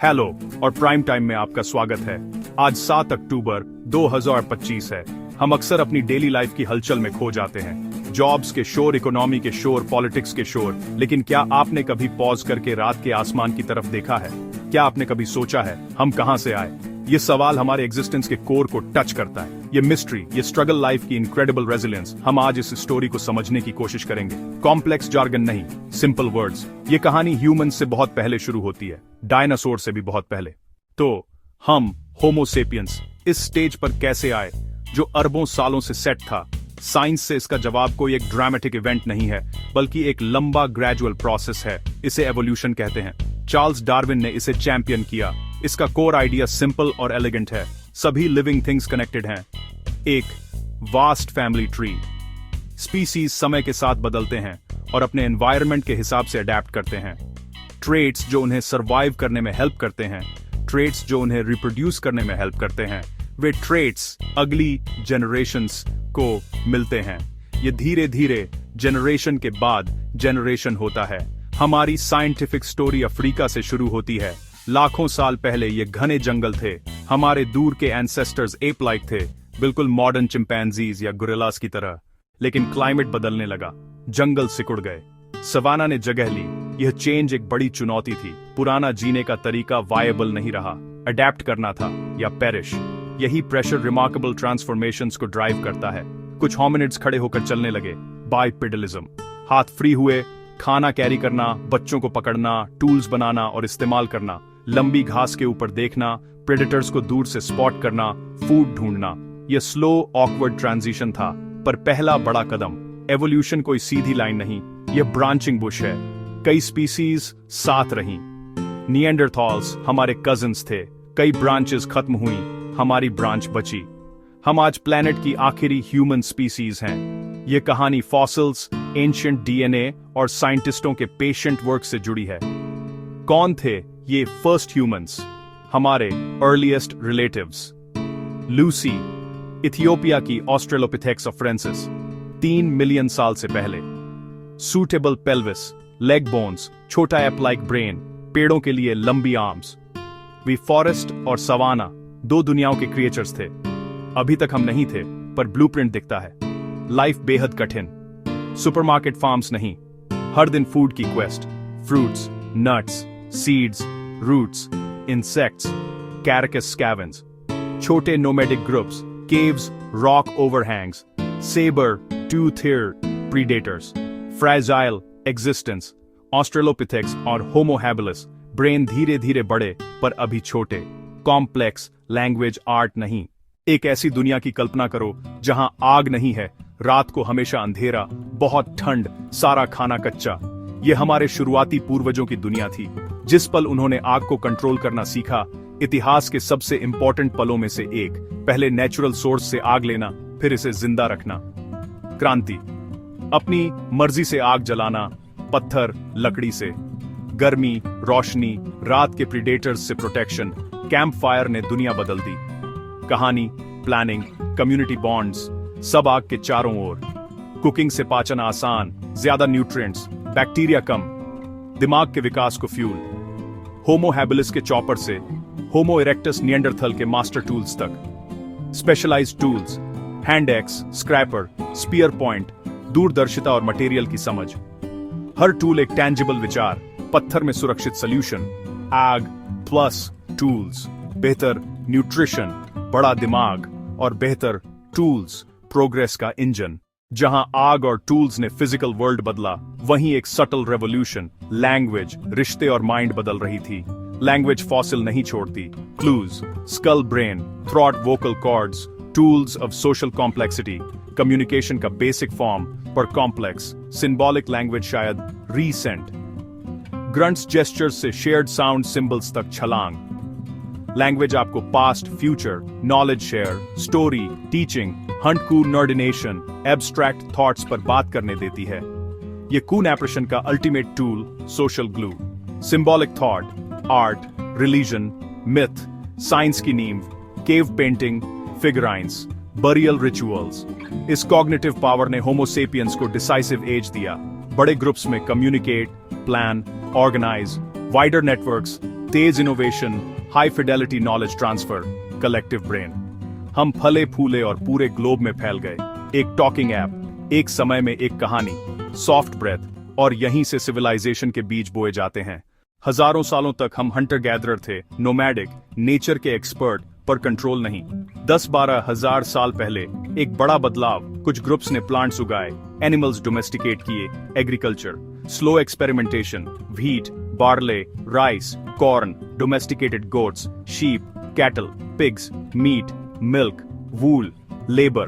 Hello और prime time में आपका स्वागत है। आज 7 अक्टूबर 2025 है। हम अक्सर अपनी डेली लाइफ की हलचल में खो जाते हैं, जॉब्स के शोर, इकोनॉमी के शोर, पॉलिटिक्स के शोर। लेकिन क्या आपने कभी पॉज करके रात के आसमान की तरफ देखा है? क्या आपने कभी सोचा है हम कहां से आए? ये सवाल हमारे एग्जिस्टेंस के कोर को टच करता है। ये मिस्ट्री, ये स्ट्रगल लाइफ की इनक्रेडिबल रेजिलियंस, हम आज इस स्टोरी को समझने की कोशिश करेंगे। कॉम्प्लेक्स जार्गन नहीं, सिंपल वर्ड्स। ये कहानी ह्यूमन से बहुत पहले शुरू होती है, डायनासोर से भी बहुत पहले। तो हम होमो सेपियंस इस स्टेज पर कैसे आए जो अरबों सालों से सेट था? साइंस से इसका जवाब कोई एक ड्रामेटिक इवेंट नहीं है, बल्कि एक लंबा ग्रेजुअल प्रोसेस है। इसे एवोल्यूशन कहते हैं। चार्ल्स डार्विन ने इसे चैंपियन किया। इसका कोर आइडिया सिंपल और एलिगेंट है। सभी लिविंग थिंग्स कनेक्टेड हैं। एक वास्ट फैमिली ट्री। स्पीसीज समय के साथ बदलते हैं और अपने एनवायरनमेंट के हिसाब से अडेप्ट करते हैं। ट्रेट्स जो उन्हें सरवाइव करने में हेल्प करते हैं, ट्रेट्स जो उन्हें रिप्रोड्यूस करने में हेल्प करते हैं, वे ट्रेट्स अगली जनरेशंस को मिलते हैं। ये धीरे धीरे जनरेशन के बाद जनरेशन होता है। हमारी साइंटिफिक स्टोरी अफ्रीका से शुरू होती है। लाखों साल पहले ये घने जंगल थे। हमारे दूर के एंसेस्टर्स एप लाइक थे, बिल्कुल मॉडर्न चिंपैंजीज या गोरिल्लास की तरह। लेकिन क्लाइमेट बदलने लगा, जंगल सिकुड़ गए, सवाना ने जगह ली। यह चेंज एक बड़ी चुनौती थी। पुराना जीने का तरीका वायबल नहीं रहा, अडेप्ट करना था या पेरिश। यही प्रेशर रिमार्केबल ट्रांसफॉर्मेशंस को ड्राइव करता है। कुछ होमिनिड्स खड़े होकर चलने लगे, बाइपेडलिज्म। हाथ फ्री हुए, खाना कैरी करना, बच्चों को पकड़ना, टूल्स बनाना और इस्तेमाल करना, लंबी घास के ऊपर देखना, प्रेडेटर्स को दूर से स्पॉट करना, फूड ढूंढना। यह स्लो ऑकवर्ड ट्रांजिशन था, पर पहला बड़ा कदम। एवोल्यूशन कोई सीधी लाइन नहीं, यह ब्रांचिंग बुश है। कई स्पीसीज साथ रहीं। निएंडरथॉल्स हमारे कजिन्स थे, कई ब्रांचेस खत्म हुई, हमारी ब्रांच बची। हम आज प्लेनेट की आखिरी ह्यूमन स्पीसीज हैं। यह कहानी फॉसिल्स, एंशिएंट डीएनए और साइंटिस्टों के पेशेंट वर्क से जुड़ी है। कौन थे ये फर्स्ट ह्यूमंस? हमारे अर्लीएस्ट रिलेटिव्स। लूसी, इथियोपिया की ऑस्ट्रेलोपिथेक्स अफ्रेंसिस, 3 मिलियन साल से पहले। सूटेबल पेल्विस, लेग बोन्स, छोटा एप लाइक ब्रेन, पेड़ों के लिए लंबी आर्म्स। वी फॉरेस्ट और सवाना, 2 दुनियाओं के क्रिएचर्स थे। अभी तक हम नहीं थे, पर ब्लूप्रिंट दिखता है। लाइफ बेहद कठिन, सुपरमार्केट फार्म्स नहीं, हर दिन फूड की quest. Fruits, nuts, seeds, roots, insects, carcass scavenge. छोटे nomadic groups, caves, rock overhangs, saber tooth eared predators. Fragile existence. Australopithecus और होमो हैबिलिस, ब्रेन धीरे धीरे बढ़े पर अभी छोटे। कॉम्प्लेक्स लैंग्वेज, आर्ट नहीं। एक ऐसी दुनिया की कल्पना करो जहां आग नहीं है, रात को हमेशा अंधेरा, बहुत ठंड, सारा खाना कच्चा। यह हमारे शुरुआती पूर्वजों की दुनिया थी। जिस पल उन्होंने आग को कंट्रोल करना सीखा, इतिहास के सबसे इंपॉर्टेंट पलों में से एक। पहले नेचुरल सोर्स से आग लेना, फिर इसे जिंदा रखना। क्रांति, अपनी मर्जी से आग जलाना, पत्थर, लकड़ी से। गर्मी, रोशनी, रात के प्रीडेटर्स से प्रोटेक्शन। कैंप फायर ने दुनिया बदल दी। कहानी, प्लानिंग, कम्युनिटी बॉन्ड्स, सब आग के चारों ओर। कुकिंग से पाचन आसान, ज्यादा न्यूट्रिएंट्स, बैक्टीरिया कम, दिमाग के विकास को फ्यूल। होमो हैबिलिस के चॉपर से होमो इरेक्टस निएंडरथल के मास्टर टूल्स तक। Specialised tools, hand axe, scraper, spear point, दूरदर्शिता और मटेरियल की समझ। हर टूल एक टैंजिबल विचार, पत्थर में सुरक्षित सॉल्यूशन। आग प्लस टूल्स, बेहतर न्यूट्रिशन, बड़ा दिमाग और बेहतर टूल्स, प्रोग्रेस का इंजन। जहां आग और टूल्स ने फिजिकल वर्ल्ड बदला, वहीं एक सटल रेवोल्यूशन, लैंग्वेज, रिश्ते और माइंड बदल रही थी। लैंग्वेज फॉसिल नहीं छोड़ती। Clues, skull brain, throat vocal cords, tools of social complexity, communication का बेसिक फॉर्म पर कॉम्प्लेक्स। सिंबॉलिक लैंग्वेज शायद रीसेंट। ग्रंट्स जेस्चर्स से शेयर्ड साउंड सिंबल्स तक छलांग। लैंग्वेज आपको past, future, knowledge share, story, teaching, hunt coordination, abstract thoughts पर बात करने देती है। ये कून एप्रेशन का ultimate tool, social glue. Symbolic thought, art, religion, myth, science की नींव, cave painting, figurines, burial rituals. इस कॉग्निटिव पावर ने होमो सेपियंस को डिसाइसिव एज दिया। बड़े ग्रुप्स में communicate, plan, organise, wider networks, तेज innovation, high fidelity knowledge transfer, collective brain. हम फले फूले और पूरे ग्लोब में फैल गए। एक टॉकिंग ऐप, एक समय में एक कहानी, सॉफ्ट ब्रेथ, और यहीं से सिविलाइजेशन के बीज बोए जाते हैं। हजारों सालों तक हम हंटर गैदरर थे, नोमैडिक, नेचर के एक्सपर्ट, पर कंट्रोल नहीं। 10-12 हजार साल पहले एक बड़ा बदलाव, कुछ ग्रुप्स ने प्लांट्स उगाए, एनिमल्स डोमेस्टिकेट किए, agriculture, slow experimentation, wheat, barley, rice, corn, domesticated goats, sheep, cattle, pigs, meat, milk, wool, labour,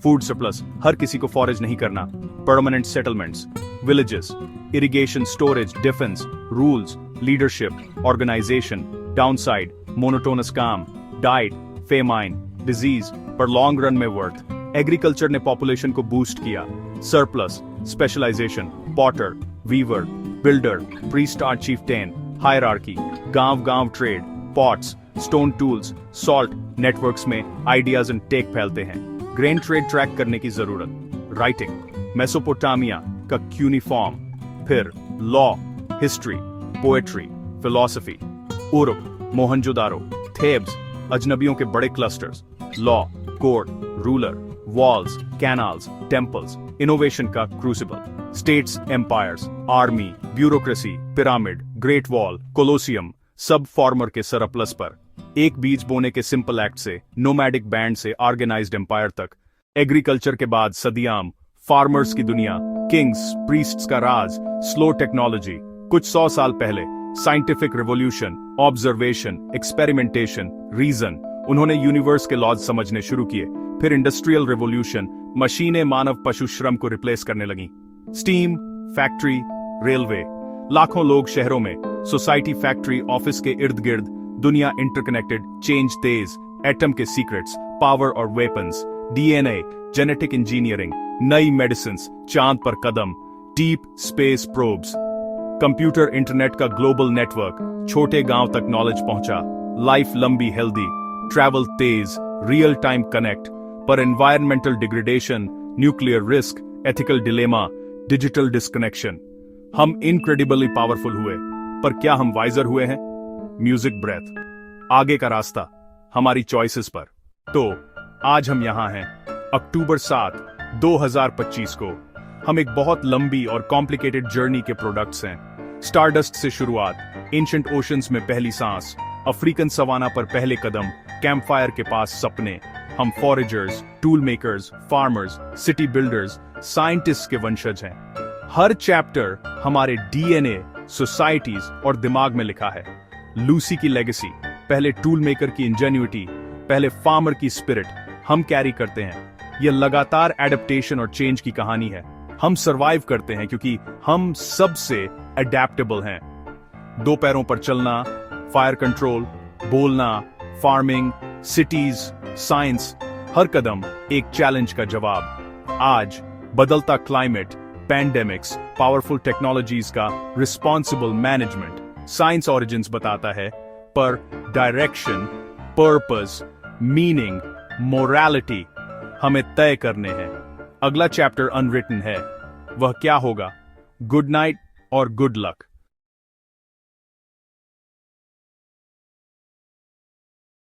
food surplus, हर किसी को फॉरेज नहीं करना, permanent settlements, villages, irrigation, storage, defence, rules, leadership, organisation, downside, monotonous काम, diet, famine, disease, पर long run में worth. Agriculture ने population को बूस्ट किया, surplus, specialisation, potter, weaver, builder, priest art chieftain, hierarchy, गांव-गांव trade, pots, stone tools, salt, networks में ideas and tech फैलते हैं। ग्रेन ट्रेड ट्रैक करने की जरूरत, राइटिंग, मेसोपोटामिया का क्यूनिफॉर्म, फिर law, history, poetry, philosophy, Uruk, Mohenjodaro, Thebes, अजनबियों के बड़े clusters, law, court, ruler, walls, canals, temples, innovation का crucible, states, empires, army, bureaucracy, pyramid, Great Wall, Colosseum, सब फॉर्मर के सरप्लस पर। एक बीज बोने के सिंपल एक्ट से, नोमैडिक बैंड से ऑर्गेनाइज्ड एम्पायर तक, एग्रीकल्चर के बाद सदियाम, फार्मर्स की दुनिया, किंग्स, प्रीस्ट्स का राज, स्लो टेक्नोलॉजी, कुछ 100 साल पहले, scientific revolution, observation, experimentation, reason, उन्होंने यूनिवर्स के लॉज समझने शुरू किए। फिर इंडस्ट्रियल रिवॉल्यूशन, मशीनें मानव पशु श्रम को रिप्लेस करने लगी। स्टीम, फैक्ट्री, रेलवे, लाखों लोग शहरों में, सोसाइटी, फैक्ट्री, ऑफिस के इर्द गिर्द, दुनिया इंटरकनेक्टेड, चेंज तेज, एटम के सीक्रेट्स, पावर और वेपन्स, डीएनए, जेनेटिक इंजीनियरिंग, नई मेडिसिन्स, चांद पर कदम, deep space probes, computer, internet का ग्लोबल नेटवर्क, छोटे गांव तक नॉलेज पहुंचा, लाइफ लंबी, हेल्दी, ट्रैवल तेज, रियल टाइम कनेक्ट, पर environmental degradation, nuclear risk, ethical dilemma, digital disconnection. हम इनक्रेडिबली पावरफुल हुए, पर क्या हम वाइजर हुए हैं? म्यूजिक ब्रेथ, आगे का रास्ता हमारी चॉइसेस पर। तो आज हम यहां हैं, अक्टूबर 7, 2025 को। हम एक बहुत लंबी और कॉम्प्लिकेटेड जर्नी के प्रोडक्ट्स हैं। स्टारडस्ट से शुरुआत, एंशिएंट ओशंस में पहली सांस, अफ्रीकन सवाना पर पहले कदम, कैंपफायर के पास सपने। हम foragers, tool makers, farmers, city builders, scientist के वंशज हैं। हर चैप्टर हमारे डीएनए, सोसाइटीज और दिमाग में लिखा है। लूसी की लेगेसी, पहले टूल मेकर की इंजेन्युइटी, पहले फार्मर की स्पिरिट, हम कैरी करते हैं। यह लगातार एडेप्टेशन और चेंज की कहानी है। हम सरवाइव करते हैं क्योंकि हम सबसे अडेप्टेबल हैं। दो पैरों पर चलना, फायर कंट्रोल, बोलना, फार्मिंग, सिटीज, साइंस, हर कदम एक चैलेंज का जवाब। आज बदलता क्लाइमेट, पैंडेमिक्स, पावरफुल टेक्नोलॉजीज का रिस्पॉन्सिबल मैनेजमेंट, साइंस ऑरिजिन्स बताता है, पर डायरेक्शन, पर्पस, मीनिंग, मोरालिटी हमें तय करने हैं। अगला चैप्टर अनरिटन है, वह क्या होगा? गुड नाइट और गुड लक।